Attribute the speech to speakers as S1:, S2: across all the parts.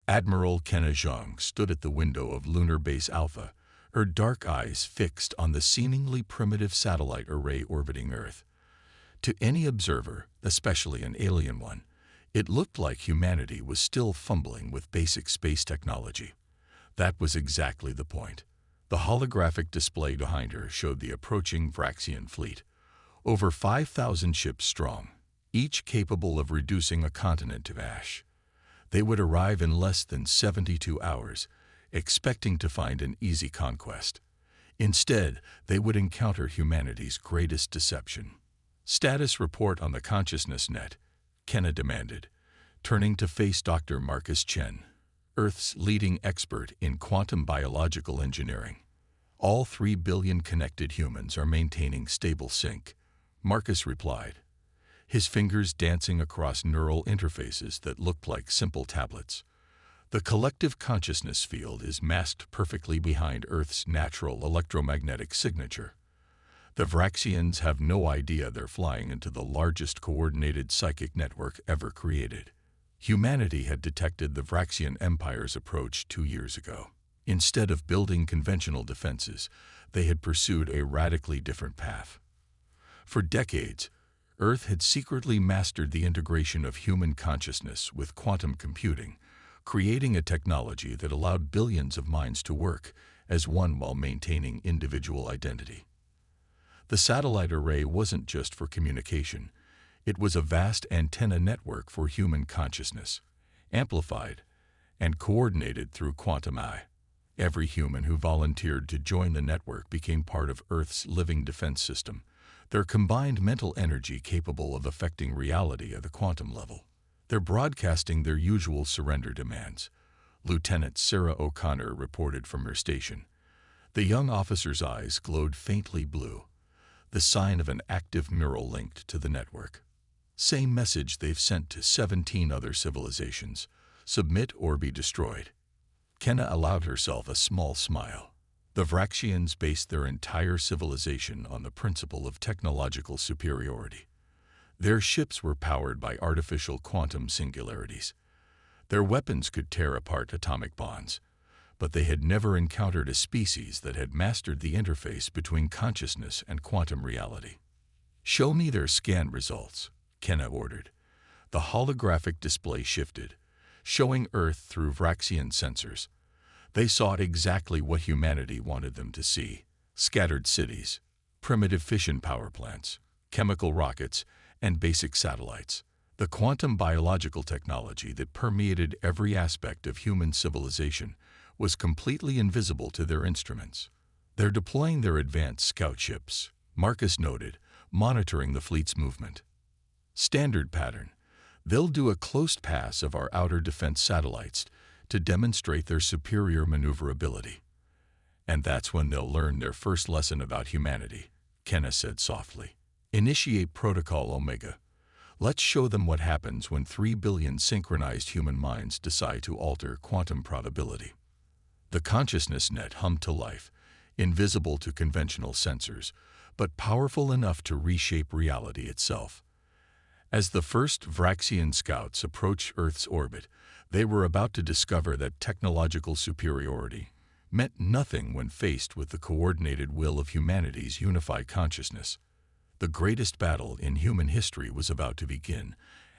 S1: Admiral Kenna Zhang stood at the window of Lunar Base Alpha, her dark eyes fixed on the seemingly primitive satellite array orbiting Earth. To any observer, especially an alien one, it looked like humanity was still fumbling with basic space technology. That was exactly the point. The holographic display behind her showed the approaching Vraxian fleet, over 5,000 ships strong, each capable of reducing a continent to ash. They would arrive in less than 72 hours, expecting to find an easy conquest. Instead, they would encounter humanity's greatest deception. Status report on the consciousness net, Kenna demanded, turning to face Dr. Marcus Chen, Earth's leading expert in quantum biological engineering. All 3 billion connected humans are maintaining stable sync, Marcus replied, his fingers dancing across neural interfaces that looked like simple tablets. The collective consciousness field is masked perfectly behind Earth's natural electromagnetic signature. The Vraxians have no idea they're flying into the largest coordinated psychic network ever created. Humanity had detected the Vraxian Empire's approach 2 years ago. Instead of building conventional defenses, they had pursued a radically different path. For decades, Earth had secretly mastered the integration of human consciousness with quantum computing, creating a technology that allowed billions of minds to work as one while maintaining individual identity. The satellite array wasn't just for communication. It was a vast antenna network for human consciousness, amplified and coordinated through quantum AI. Every human who volunteered to join the network became part of Earth's living defense system, their combined mental energy capable of affecting reality at the quantum level. They're broadcasting their usual surrender demands, Lieutenant Sarah O'Connor reported from her station. The young officer's eyes glowed faintly blue, the sign of an active neural link to the network. Same message they've sent to 17 other civilizations: submit or be destroyed. Kenna allowed herself a small smile. The Vraxians based their entire civilization on the principle of technological superiority. Their ships were powered by artificial quantum singularities. Their weapons could tear apart atomic bonds, but they had never encountered a species that had mastered the interface between consciousness and quantum reality. "Show me their scan results," Kenna ordered. The holographic display shifted, showing Earth through Vraxian sensors. They saw exactly what humanity wanted them to see: scattered cities, primitive fission power plants, chemical rockets, and basic satellites. The quantum biological technology that permeated every aspect of human civilization was completely invisible to their instruments. "They're deploying their advanced scout ships," Marcus noted, monitoring the fleet's movement. "Standard pattern. They'll do a close pass of our outer defense satellites to demonstrate their superior maneuverability. And that's when they'll learn their first lesson about humanity," Kenna said softly. "Initiate Protocol Omega. Let's show them what happens when 3 billion synchronized human minds decide to alter quantum probability." The consciousness net hummed to life, invisible to conventional sensors, but powerful enough to reshape reality itself. As the first Vraxian scouts approached Earth's orbit, they were about to discover that technological superiority meant nothing when faced with the coordinated will of humanity's unified consciousness. The greatest battle in human history was about to begin,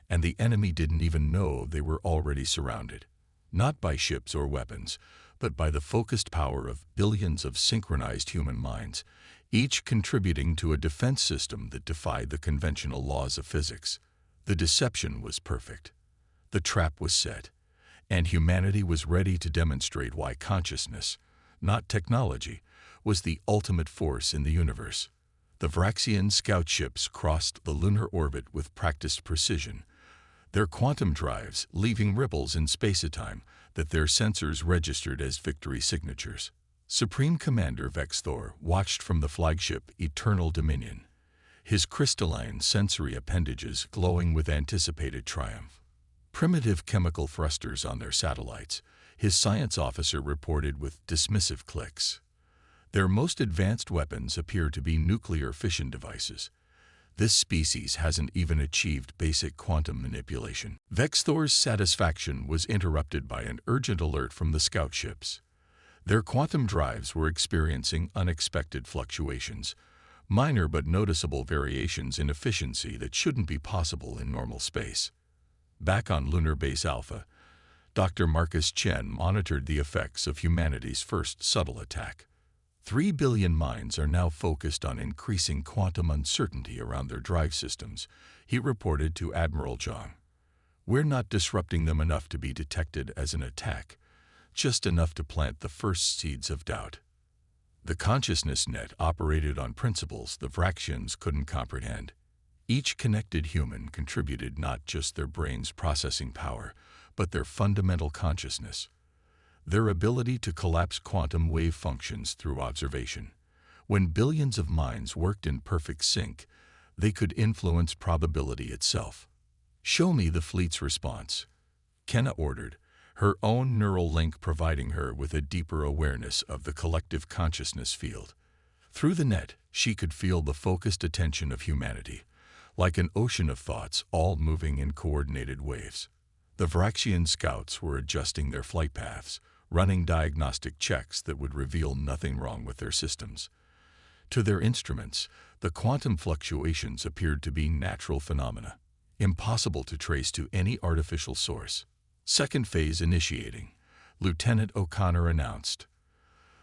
S1: and the enemy didn't even know they were already surrounded. Not by ships or weapons, but by the focused power of billions of synchronized human minds, each contributing to a defense system that defied the conventional laws of physics. The deception was perfect. The trap was set, and humanity was ready to demonstrate why consciousness, not technology, was the ultimate force in the universe. The Vraxian scout ships crossed the lunar orbit with practiced precision, their quantum drives leaving ripples in space-time that their sensors registered as victory signatures. Supreme Commander Vexthor watched from the flagship Eternal Dominion, his crystalline sensory appendages glowing with anticipated triumph. Primitive chemical thrusters on their satellites, his science officer reported with dismissive clicks. Their most advanced weapons appear to be nuclear fission devices. This species hasn't even achieved basic quantum manipulation. Vexthor's satisfaction was interrupted by an urgent alert from the scout ships. Their quantum drives were experiencing unexpected fluctuations, minor but noticeable variations in efficiency that shouldn't be possible in normal space. Back on Lunar Base Alpha, Dr. Marcus Chen monitored the effects of humanity's first subtle attack. 3 billion minds are now focused on increasing quantum uncertainty around their drive systems, he reported to Admiral Zhang. We're not disrupting them enough to be detected as an attack, just enough to plant the first seeds of doubt. The consciousness net operated on principles the Vraxians couldn't comprehend. Each connected human contributed not just their brain's processing power, but their fundamental consciousness. Their ability to collapse quantum wave functions through observation. When billions of minds worked in perfect sync, they could influence probability itself. "Show me the fleet's response," Kenna ordered, her own neural link providing her with a deeper awareness of the collective consciousness field. Through the net, she could feel the focused attention of humanity, like an ocean of thoughts all moving in coordinated waves. The Vraxian scouts were adjusting their flight paths, running diagnostic checks that would reveal nothing wrong with their systems. To their instruments, the quantum fluctuations appeared to be natural phenomena, impossible to trace to any artificial source. "Second phase initiating," Lieutenant O'Connor announced.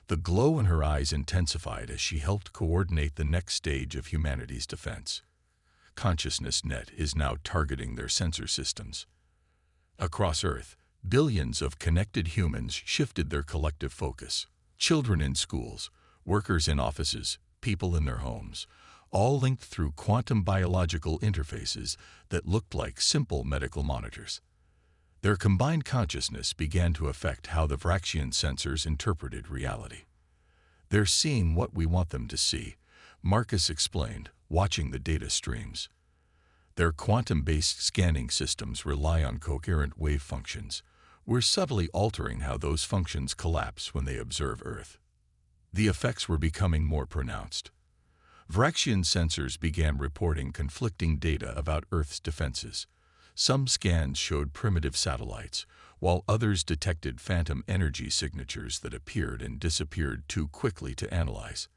S1: The glow in her eyes intensified as she helped coordinate the next stage of humanity's defense. Consciousness Net is now targeting their sensor systems. Across Earth, billions of connected humans shifted their collective focus. Children in schools, workers in offices, people in their homes, all linked through quantum biological interfaces that looked like simple medical monitors. Their combined consciousness began to affect how the Vraxian sensors interpreted reality. "They're seeing what we want them to see," Marcus explained, watching the data streams. "Their quantum-based scanning systems rely on coherent wave functions. We're subtly altering how those functions collapse when they observe Earth." The effects were becoming more pronounced. Vraxian sensors began reporting conflicting data about Earth's defenses. Some scans showed primitive satellites, while others detected phantom energy signatures that appeared and disappeared too quickly to analyze.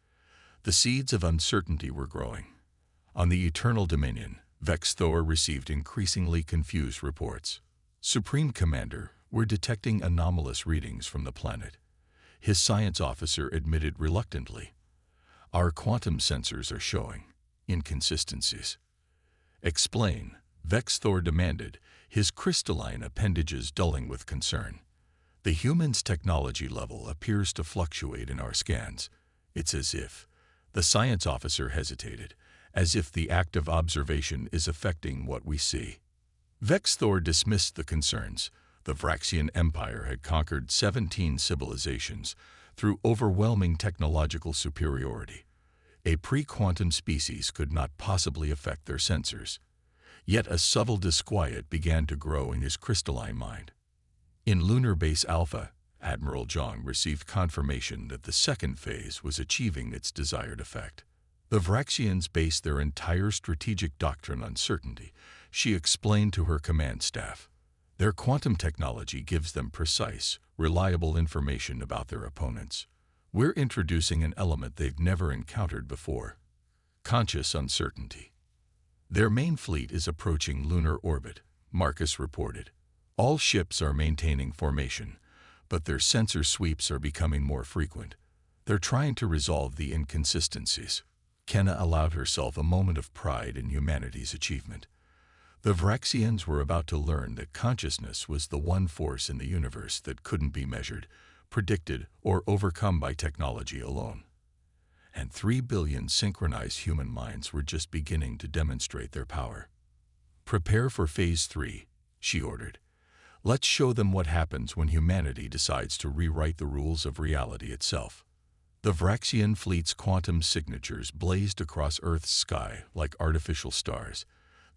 S1: The seeds of uncertainty were growing. On the Eternal Dominion, Vexthor received increasingly confused reports. "Supreme Commander, we're detecting anomalous readings from the planet," his science officer admitted reluctantly. "Our quantum sensors are showing inconsistencies." "Explain," Vexthor demanded, his crystalline appendages dulling with concern. "The human's technology level appears to fluctuate in our scans. It's as if—" The science officer hesitated, "as if the act of observation is affecting what we see." Vexthor dismissed the concerns. The Vraxian Empire had conquered 17 civilizations through overwhelming technological superiority. A pre-quantum species could not possibly affect their sensors. Yet a subtle disquiet began to grow in his crystalline mind. In Lunar Base Alpha, Admiral Zhang received confirmation that the second phase was achieving its desired effect. The Vraxians based their entire strategic doctrine on certainty, she explained to her command staff. Their quantum technology gives them precise, reliable information about their opponents. We're introducing an element they've never encountered before: conscious uncertainty. Their main fleet is approaching lunar orbit, Marcus reported. All ships are maintaining formation, but their sensor sweeps are becoming more frequent. They're trying to resolve the inconsistencies. Kenna allowed herself a moment of pride in humanity's achievement. The Vraxians were about to learn that consciousness was the one force in the universe that couldn't be measured, predicted, or overcome by technology alone. And 3 billion synchronized human minds were just beginning to demonstrate their power. "Prepare for Phase 3, she ordered. "Let's show them what happens when humanity decides to rewrite the rules of reality itself." The Vraxian fleet's quantum signatures blazed across Earth's sky like artificial stars,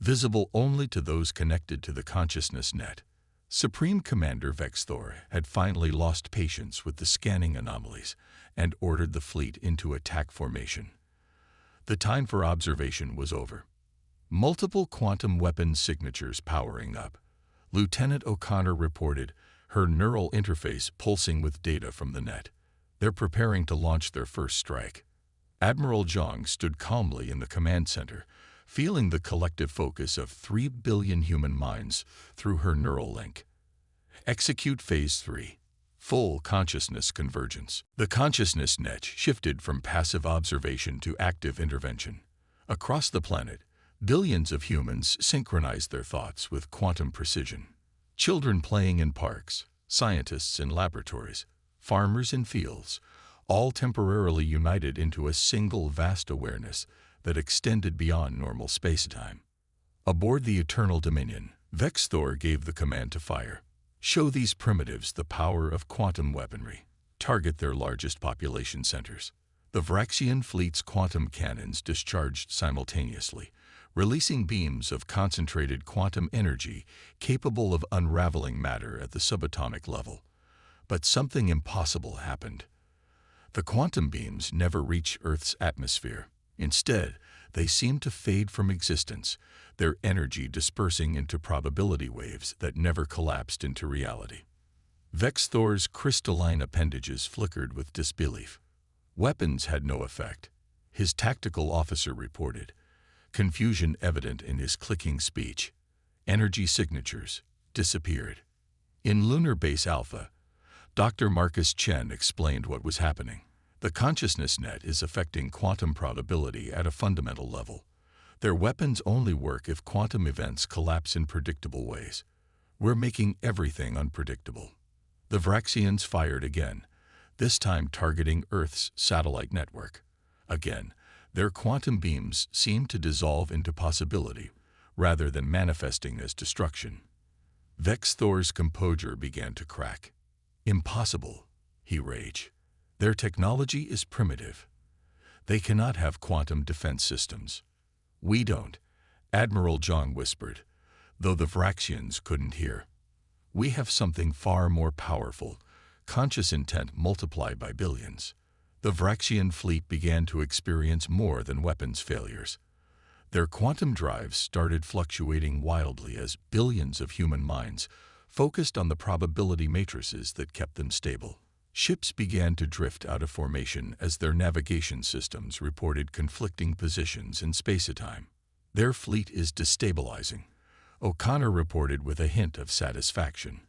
S1: visible only to those connected to the consciousness net. Supreme Commander Vexthor had finally lost patience with the scanning anomalies and ordered the fleet into attack formation. The time for observation was over. Multiple quantum weapon signatures powering up. Lieutenant O'Connor reported, her neural interface pulsing with data from the net. They're preparing to launch their first strike. Admiral Zhang stood calmly in the command center, feeling the collective focus of 3 billion human minds through her neural link. Execute Phase 3. Full consciousness convergence. The consciousness net shifted from passive observation to active intervention. Across the planet, billions of humans synchronized their thoughts with quantum precision. Children playing in parks, scientists in laboratories, farmers in fields, all temporarily united into a single vast awareness that extended beyond normal space-time. Aboard the Eternal Dominion, Vexthor gave the command to fire. Show these primitives the power of quantum weaponry. Target their largest population centers. The Vraxian fleet's quantum cannons discharged simultaneously, releasing beams of concentrated quantum energy capable of unraveling matter at the subatomic level. But something impossible happened. The quantum beams never reached Earth's atmosphere. Instead, they seemed to fade from existence, their energy dispersing into probability waves that never collapsed into reality. Vexthor's crystalline appendages flickered with disbelief. Weapons had no effect, his tactical officer reported, confusion evident in his clicking speech. Energy signatures disappeared. In Lunar Base Alpha, Dr. Marcus Chen explained what was happening. The consciousness net is affecting quantum probability at a fundamental level. Their weapons only work if quantum events collapse in predictable ways. We're making everything unpredictable. The Vraxians fired again, this time targeting Earth's satellite network. Again, their quantum beams seemed to dissolve into possibility rather than manifesting as destruction. Vexthor's composure began to crack. Impossible, he raged. Their technology is primitive. They cannot have quantum defense systems. We don't, Admiral Zhang whispered, though the Vraxians couldn't hear. We have something far more powerful, conscious intent multiplied by billions. The Vraxian fleet began to experience more than weapons failures. Their quantum drives started fluctuating wildly as billions of human minds focused on the probability matrices that kept them stable. Ships began to drift out of formation as their navigation systems reported conflicting positions in space-time. Their fleet is destabilizing, O'Connor reported with a hint of satisfaction.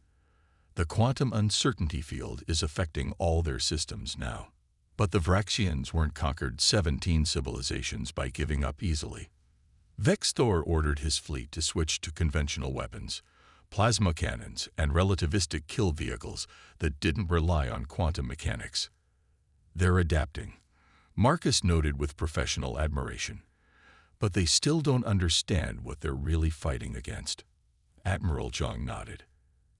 S1: The quantum uncertainty field is affecting all their systems now. But the Vraxians weren't conquered 17 civilizations by giving up easily. Vexthor ordered his fleet to switch to conventional weapons, plasma cannons, and relativistic kill vehicles that didn't rely on quantum mechanics. They're adapting, Marcus noted with professional admiration. But they still don't understand what they're really fighting against. Admiral Zhang nodded.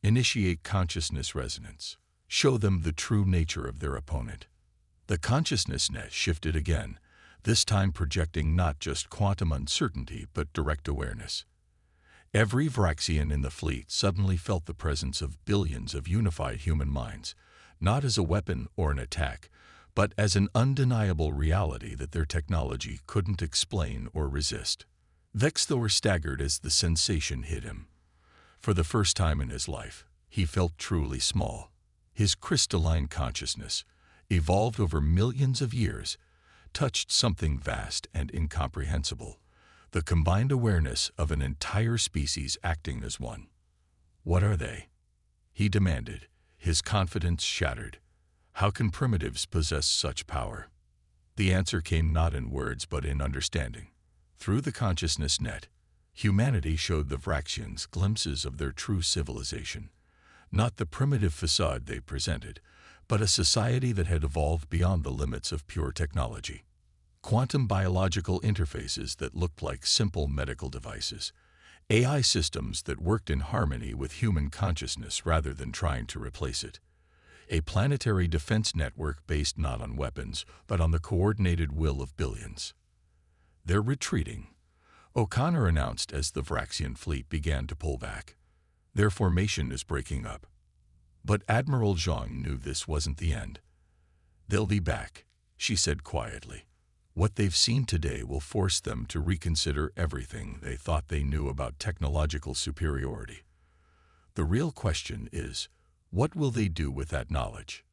S1: Initiate consciousness resonance. Show them the true nature of their opponent. The consciousness net shifted again, this time projecting not just quantum uncertainty but direct awareness. Every Vraxian in the fleet suddenly felt the presence of billions of unified human minds, not as a weapon or an attack, but as an undeniable reality that their technology couldn't explain or resist. Vexthor staggered as the sensation hit him. For the first time in his life, he felt truly small. His crystalline consciousness, evolved over millions of years, touched something vast and incomprehensible, the combined awareness of an entire species acting as one. What are they? He demanded, his confidence shattered. How can primitives possess such power? The answer came not in words but in understanding. Through the consciousness net, humanity showed the Vraxians glimpses of their true civilization, not the primitive facade they presented, but a society that had evolved beyond the limits of pure technology. Quantum biological interfaces that looked like simple medical devices, AI systems that worked in harmony with human consciousness rather than trying to replace it. A planetary defense network based not on weapons, but on the coordinated will of billions. They're retreating, O'Connor announced as the Vraxian fleet began to pull back. Their formation is breaking up. But Admiral Zhang knew this wasn't the end. They'll be back, she said quietly. What they've seen today will force them to reconsider everything they thought they knew about technological superiority. The real question is, what will they do with that knowledge?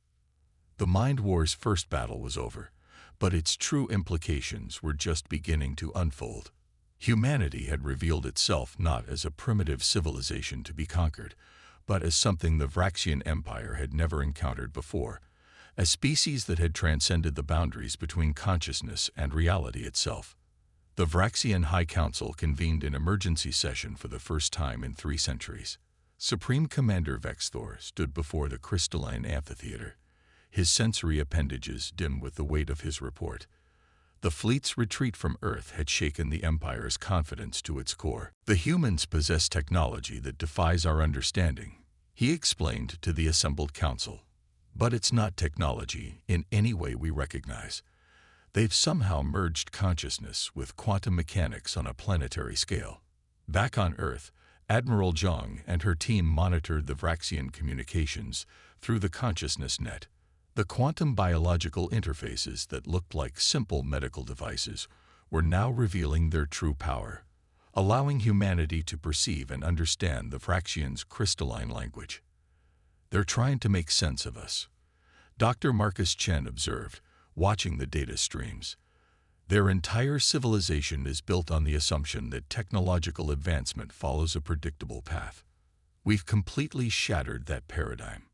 S1: The Mind War's first battle was over, but its true implications were just beginning to unfold. Humanity had revealed itself not as a primitive civilization to be conquered, but as something the Vraxian Empire had never encountered before, a species that had transcended the boundaries between consciousness and reality itself. The Vraxian High Council convened an emergency session for the first time in 3 centuries. Supreme Commander Vexthor stood before the crystalline amphitheater, his sensory appendages dim with the weight of his report. The fleet's retreat from Earth had shaken the Empire's confidence to its core. The humans possess technology that defies our understanding, he explained to the assembled council. But it's not technology in any way we recognize. They've somehow merged consciousness with quantum mechanics on a planetary scale. Back on Earth, Admiral Zhang and her team monitored the Vraxian communications through the consciousness net. The quantum biological interfaces that looked like simple medical devices were now revealing their true power, allowing humanity to perceive and understand the Vraxians' crystalline language. They're trying to make sense of us, Dr. Marcus Chen observed, watching the data streams. Their entire civilization is built on the assumption that technological advancement follows a predictable path. We've completely shattered that paradigm.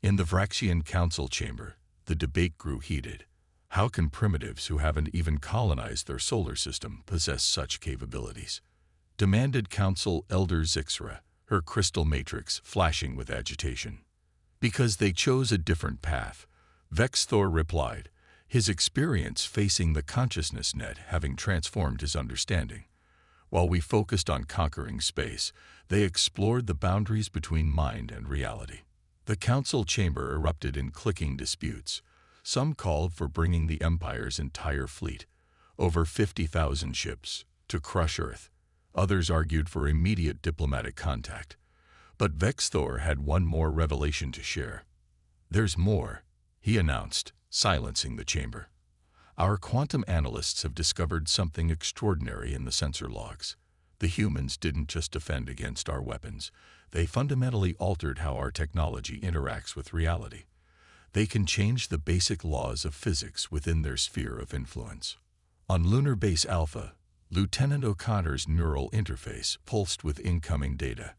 S1: In the Vraxian Council chamber, the debate grew heated. How can primitives who haven't even colonized their solar system possess such capabilities? Demanded Council Elder Zixra, her crystal matrix flashing with agitation. Because they chose a different path, Vexthor replied, his experience facing the consciousness net having transformed his understanding. While we focused on conquering space, they explored the boundaries between mind and reality. The council chamber erupted in clicking disputes. Some called for bringing the Empire's entire fleet, over 50,000 ships, to crush Earth. Others argued for immediate diplomatic contact. But Vexthor had one more revelation to share. There's more, he announced, silencing the chamber. Our quantum analysts have discovered something extraordinary in the sensor logs. The humans didn't just defend against our weapons. They fundamentally altered how our technology interacts with reality. They can change the basic laws of physics within their sphere of influence. On Lunar Base Alpha, Lieutenant O'Connor's neural interface pulsed with incoming data.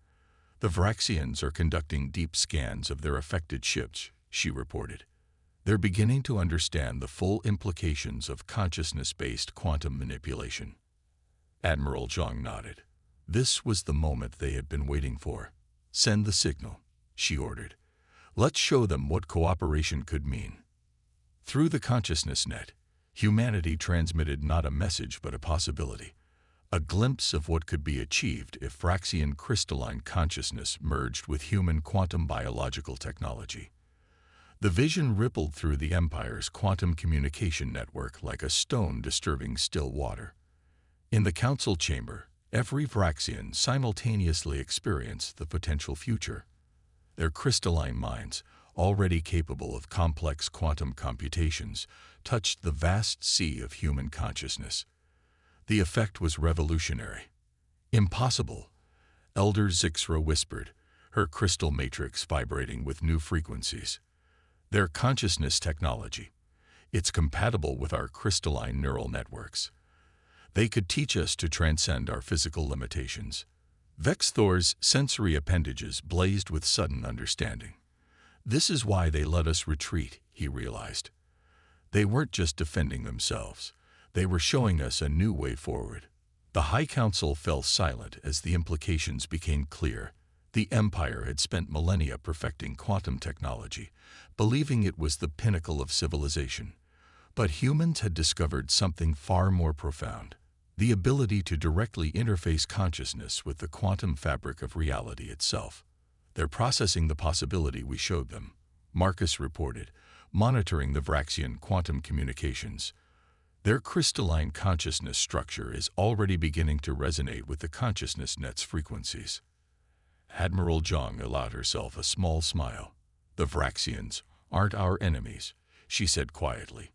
S1: The Vraxians are conducting deep scans of their affected ships, she reported. They're beginning to understand the full implications of consciousness-based quantum manipulation. Admiral Zhang nodded. This was the moment they had been waiting for. Send the signal, she ordered. Let's show them what cooperation could mean. Through the consciousness net, humanity transmitted not a message but a possibility, a glimpse of what could be achieved if Vraxian crystalline consciousness merged with human quantum biological technology. The vision rippled through the Empire's quantum communication network like a stone disturbing still water. In the council chamber, every Vraxian simultaneously experienced the potential future. Their crystalline minds, already capable of complex quantum computations, touched the vast sea of human consciousness. The effect was revolutionary. Impossible, Elder Zixra whispered, her crystal matrix vibrating with new frequencies. Their consciousness technology. It's compatible with our crystalline neural networks. They could teach us to transcend our physical limitations. Vexthor's sensory appendages blazed with sudden understanding. This is why they let us retreat, he realized. They weren't just defending themselves. They were showing us a new way forward. The High Council fell silent as the implications became clear. The Empire had spent millennia perfecting quantum technology, believing it was the pinnacle of civilization. But humans had discovered something far more profound, the ability to directly interface consciousness with the quantum fabric of reality itself. They're processing the possibility we showed them, Marcus reported, monitoring the Vraxian quantum communications. Their crystalline consciousness structure is already beginning to resonate with the consciousness net's frequencies. Admiral Zhang allowed herself a small smile. The Vraxians aren't our enemies, she said quietly.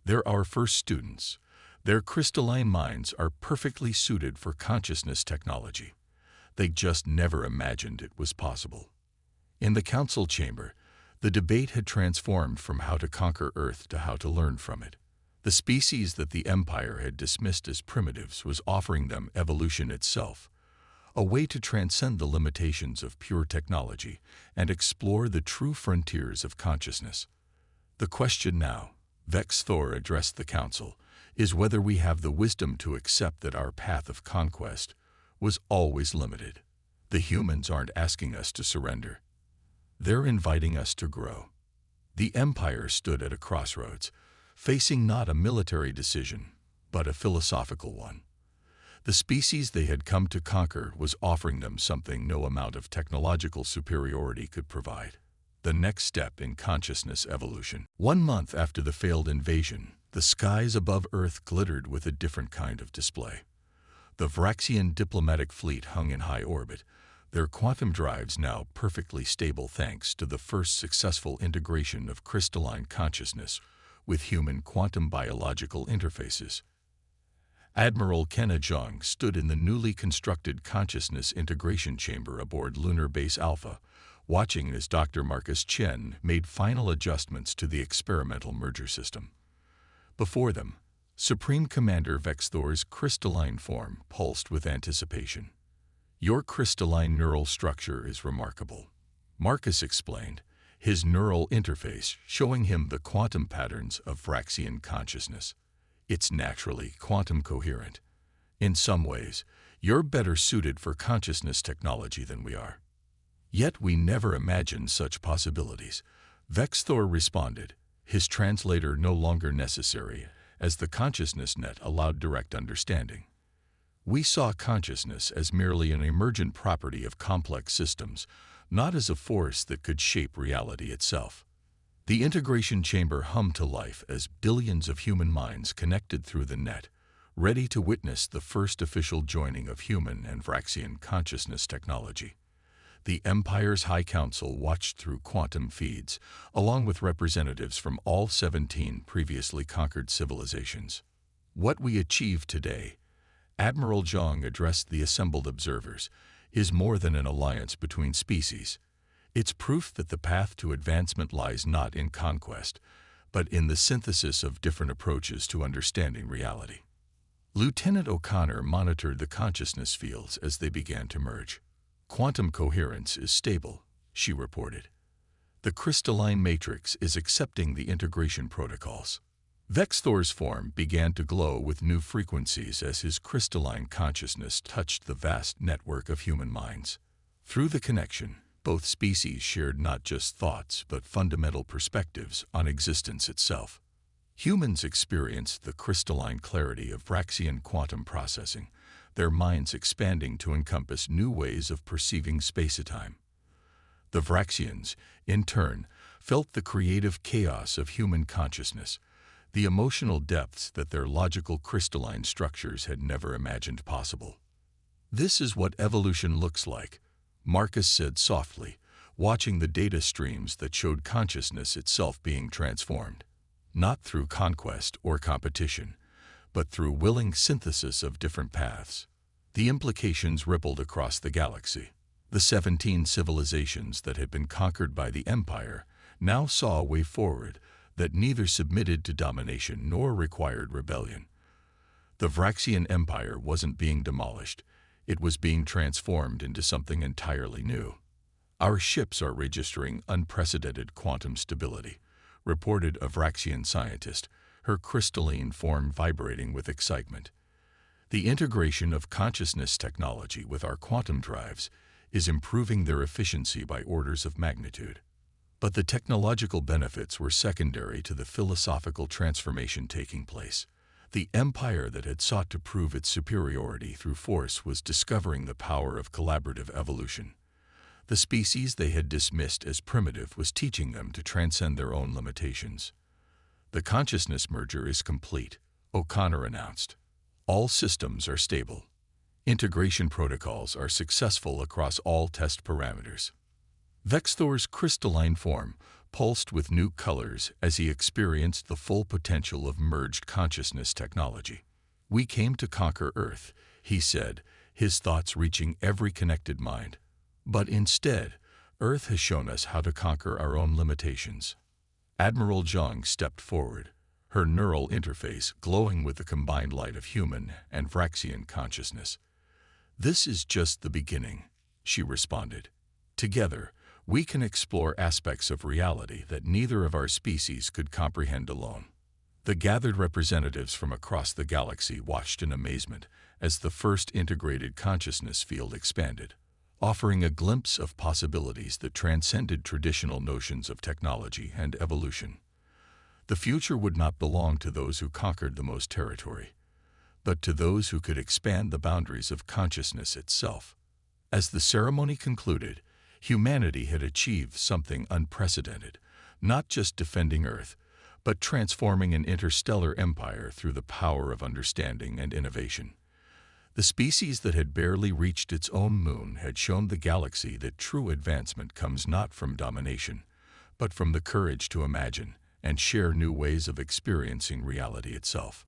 S1: They're our first students, Their crystalline minds are perfectly suited for consciousness technology. They just never imagined it was possible. In the council chamber, the debate had transformed from how to conquer Earth to how to learn from it. The species that the Empire had dismissed as primitives was offering them evolution itself, a way to transcend the limitations of pure technology and explore the true frontiers of consciousness. The question now, Vex Thor addressed the council, is whether we have the wisdom to accept that our path of conquest was always limited. The humans aren't asking us to surrender. They're inviting us to grow. The Empire stood at a crossroads, facing not a military decision, but a philosophical one. The species they had come to conquer was offering them something no amount of technological superiority could provide: the next step in consciousness evolution. 1 month after the failed invasion, the skies above Earth glittered with a different kind of display. The Vraxian diplomatic fleet hung in high orbit, their quantum drives now perfectly stable thanks to the first successful integration of crystalline consciousness with human quantum biological interfaces. Admiral Kenna Jung stood in the newly constructed consciousness integration chamber aboard Lunar Base Alpha, watching as Dr. Marcus Chen made final adjustments to the experimental merger system. Before them, Supreme Commander Vex Thor's crystalline form pulsed with anticipation. "Your crystalline neural structure is remarkable," Marcus explained, his neural interface showing him the quantum patterns of Vraxian consciousness. "It's naturally quantum coherent. In some ways, you're better suited for consciousness technology than we are." "Yet we never imagined such possibilities," Vex Thor responded, his translator no longer necessary, as the consciousness net allowed direct understanding. "We saw consciousness as merely an emergent property of complex systems, not as a force that could shape reality itself." The integration chamber hummed to life as billions of human minds connected through the net, ready to witness the first official joining of human and Vraxian consciousness technology. The Empire's High Council watched through quantum feeds, along with representatives from all 17 previously conquered civilizations. "What we achieved today," Admiral Zhang addressed the assembled observers, "is more than an alliance between species. It's proof that the path to advancement lies not in conquest, but in the synthesis of different approaches to understanding reality." Lieutenant O'Connor monitored the consciousness fields as they began to merge. "Quantum coherence is stable," she reported. "The crystalline matrix is accepting the integration protocols." Vex Thor's form began to glow with new frequencies as his crystalline consciousness touched the vast network of human minds. Through the connection, both species shared not just thoughts but fundamental perspectives on existence itself. Humans experienced the crystalline clarity of Vraxian quantum processing, their minds expanding to encompass new ways of perceiving space-time. The Vraxians, in turn, felt the creative chaos of human consciousness, the emotional depths that their logical crystalline structures had never imagined possible. "This is what evolution looks like," Marcus said softly, watching the data streams that showed consciousness itself being transformed. Not through conquest or competition, but through willing synthesis of different paths. The implications rippled across the galaxy. The 17 civilizations that had been conquered by the Empire now saw a way forward that neither submitted to domination nor required rebellion. The Vraxian Empire wasn't being demolished, it was being transformed into something entirely new. "Our ships are registering unprecedented quantum stability," reported a Vraxian scientist, her crystalline form vibrating with excitement. "The integration of consciousness technology with our quantum drives is improving their efficiency by orders of magnitude." But the technological benefits were secondary to the philosophical transformation taking place. The empire that had sought to prove its superiority through force was discovering the power of collaborative evolution. The species they had dismissed as primitive was teaching them to transcend their own limitations. "The consciousness merger is complete," O'Connor announced. "All systems are stable. Integration protocols are successful across all test parameters." Vex Thor's crystalline form pulsed with new colors as he experienced the full potential of merged consciousness technology. "We came to conquer Earth," he said, his thoughts reaching every connected mind. "But instead, Earth has shown us how to conquer our own limitations." Admiral Zhang stepped forward, her neural interface glowing with the combined light of human and Vraxian consciousness. "This is just the beginning," she responded. "Together, we can explore aspects of reality that neither of our species could comprehend alone." The gathered representatives from across the galaxy watched in amazement as the first integrated consciousness field expanded, offering a glimpse of possibilities that transcended traditional notions of technology and evolution. The future would not belong to those who conquered the most territory, but to those who could expand the boundaries of consciousness itself. As the ceremony concluded, humanity had achieved something unprecedented, not just defending Earth, but transforming an interstellar empire through the power of understanding and innovation. The species that had barely reached its own moon had shown the galaxy that true advancement comes not from domination, but from the courage to imagine and share new ways of experiencing reality itself.